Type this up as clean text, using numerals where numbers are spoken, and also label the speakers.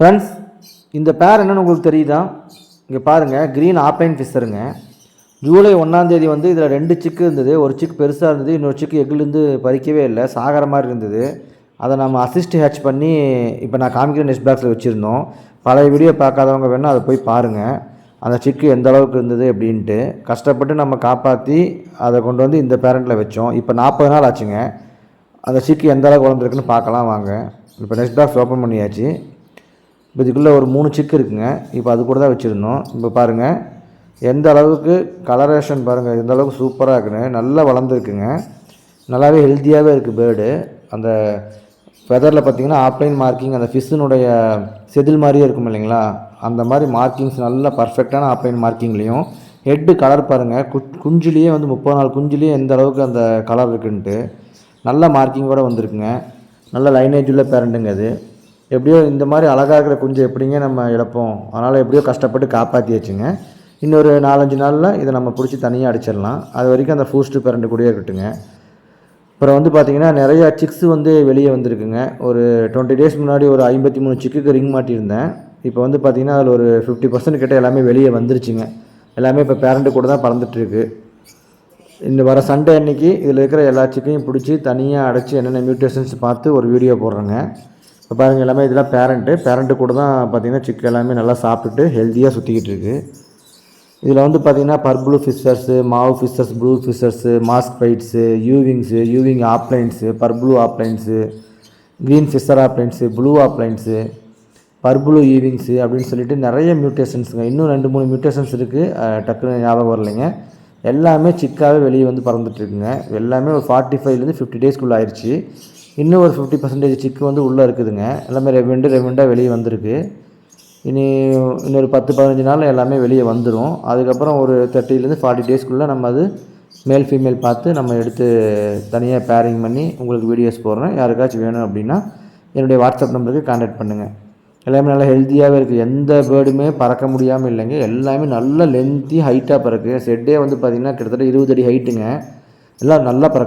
Speaker 1: Friends, இந்த பேர் என்னென்னு உங்களுக்கு தெரியுதா? இங்கே பாருங்கள், க்ரீன் ஆப்லைன் ஃபிஷருங்க. ஜூலை 1ஆம் தேதி வந்து இதில் 2 சிக்கு இருந்தது. ஒரு சிக்கு பெருசாக இருந்தது, இன்னொரு சிக்கு எக்குலேருந்து பறிக்கவே இல்லை, சாகிற மாதிரி இருந்தது. அதை நம்ம அசிஸ்ட் ஹேட்ச் பண்ணி இப்போ நான் காமிக்கிற நெஸ்ட் பாக்ஸில் வச்சுருந்தோம். பழைய வீடியோ பார்க்காதவங்க வேணால் அதை போய் பாருங்கள், அந்த சிக்கு எந்த அளவுக்கு இருந்தது அப்படின்ட்டு. கஷ்டப்பட்டு நம்ம காப்பாற்றி அதை கொண்டு வந்து இந்த பேரண்ட்டில் வச்சோம். இப்போ 40 நாள் ஆச்சுங்க. அந்த சிக்கு எந்த அளவுக்கு வளர்ந்துருக்குன்னு பார்க்கலாம் வாங்க. இப்போ நெஸ்ட் பாக்ஸ் ஓப்பன் பண்ணியாச்சு. இப்போ இதுக்குள்ளே ஒரு 3 சிக்கு இருக்குங்க. இப்போ அது கூட தான் வச்சுருந்தோம். இப்போ பாருங்கள் எந்த அளவுக்கு கலரேஷன் பாருங்கள், எந்த அளவுக்கு சூப்பராக இருக்குன்னு. நல்லா வளர்ந்துருக்குங்க, நல்லாவே ஹெல்த்தியாகவே இருக்குது பேர்டு. அந்த ஃபெதரில் பார்த்திங்கன்னா ஆப்லைன் மார்க்கிங், அந்த ஃபிஷ்ஷினுடைய செதில் மாதிரியே இருக்கும் இல்லைங்களா, அந்த மாதிரி மார்க்கிங்ஸ் நல்லா பர்ஃபெக்டான ஆப்லைன் மார்க்கிங்லேயும். ஹெட்டு கலர் பாருங்கள், குஞ்சுலேயே வந்து 30 நாள் குஞ்சுலேயே எந்த அளவுக்கு அந்த கலர் இருக்குன்ட்டு நல்ல மார்க்கிங்கோடு வந்திருக்குங்க. நல்ல லைனேஜ் உள்ள பேரண்ட்டுங்க அது. எப்படியோ இந்த மாதிரி அழகாக இருக்கிற குஞ்சு எப்படிங்க நம்ம இழப்போம், அதனால் எப்படியோ கஷ்டப்பட்டு காப்பாற்றி வச்சுங்க. இன்னொரு 4-5 நாளில் இதை நம்ம பிடிச்சி தனியாக அடிச்சிடலாம். அது வரைக்கும் அந்த ஃபூஸ்ட்டு பேரண்ட்டு கூடயே இருக்கட்டுங்க. அப்புறம் வந்து பார்த்திங்கன்னா நிறையா சிக்ஸு வந்து வெளியே வந்திருக்குங்க. ஒரு 20 டேஸ் முன்னாடி ஒரு 53 சிக்குக்கு ரிங் மாட்டியிருந்தேன். இப்போ வந்து பார்த்திங்கன்னா அதில் ஒரு 50% கிட்ட எல்லாமே வெளியே வந்துருச்சுங்க. எல்லாமே இப்போ பேரண்ட்டு கூட தான் பறந்துட்டுருக்கு. இந்த வர சண்டே அன்றைக்கி இதில் இருக்கிற எல்லா சிக்கையும் பிடிச்சி தனியாக அடைச்சி என்னென்ன மியூட்டேஷன்ஸ் பார்த்து ஒரு வீடியோ போடுறேங்க. இப்போ பாருங்கள், எல்லாமே இதெல்லாம் பேரண்ட்டு கூட தான் பார்த்திங்கன்னா சிக்கு எல்லாமே நல்லா சாப்பிட்டுட்டு ஹெல்த்தியாக சுற்றிக்கிட்டு இருக்குது. இதில் வந்து பார்த்திங்கன்னா பர்ப்ளூ ஃபிஷர்ஸு, மாவு fishers, blue fishers, mask fights, U wings, U wing ஆப்லைன்ஸு, பர்ப்ளூ ஆப்லைன்ஸு, க்ரீன் ஃபிஷர் ஆப்லைன்ஸு, ப்ளூ ஆப்லைன்ஸு, பர்ப்ளூ யூவிங்ஸு அப்படின்னு சொல்லிட்டு நிறைய மியூட்டேஷன்ஸுங்க. இன்னும் 2-3 மியூட்டேஷன்ஸ் இருக்குது, டக்குன்னு ஞாபகம் வரலைங்க. எல்லாமே சிக்காகவே வெளியே வந்து பறந்துட்டுருக்குங்க. எல்லாமே ஒரு 45லேருந்து 50 டேஸ்க்குள்ளே ஆயிடுச்சு. இன்னும் ஒரு 50% சிக்கு வந்து உள்ளே இருக்குதுங்க. எல்லாமே ரெவெண்டாக வெளியே வந்திருக்கு. இன்னொரு 10-15 நாள் எல்லாமே வெளியே வந்துடும். அதுக்கப்புறம் ஒரு 30லேருந்து 40 டேஸ்க்குள்ளே நம்ம அது மேல் ஃபீமேல் பார்த்து நம்ம எடுத்து தனியாக பேரிங் பண்ணி உங்களுக்கு வீடியோஸ் போடுறேன். யாருக்காச்சும் வேணும் அப்படின்னா என்னுடைய வாட்ஸ்அப் நம்பருக்கு கான்டாக்ட் பண்ணுங்கள். எல்லாமே நல்லா ஹெல்த்தியாகவே இருக்குது. எந்த பேர்டுமே பறக்க முடியாமல் இல்லைங்க. எல்லாமே நல்ல லென்த்தி ஹைட்டாக பறக்குது. செட்டே வந்து பார்த்திங்கன்னா கிட்டத்தட்ட 20 அடி ஹைட்டுங்க. எல்லாம் நல்லா பறக்கு.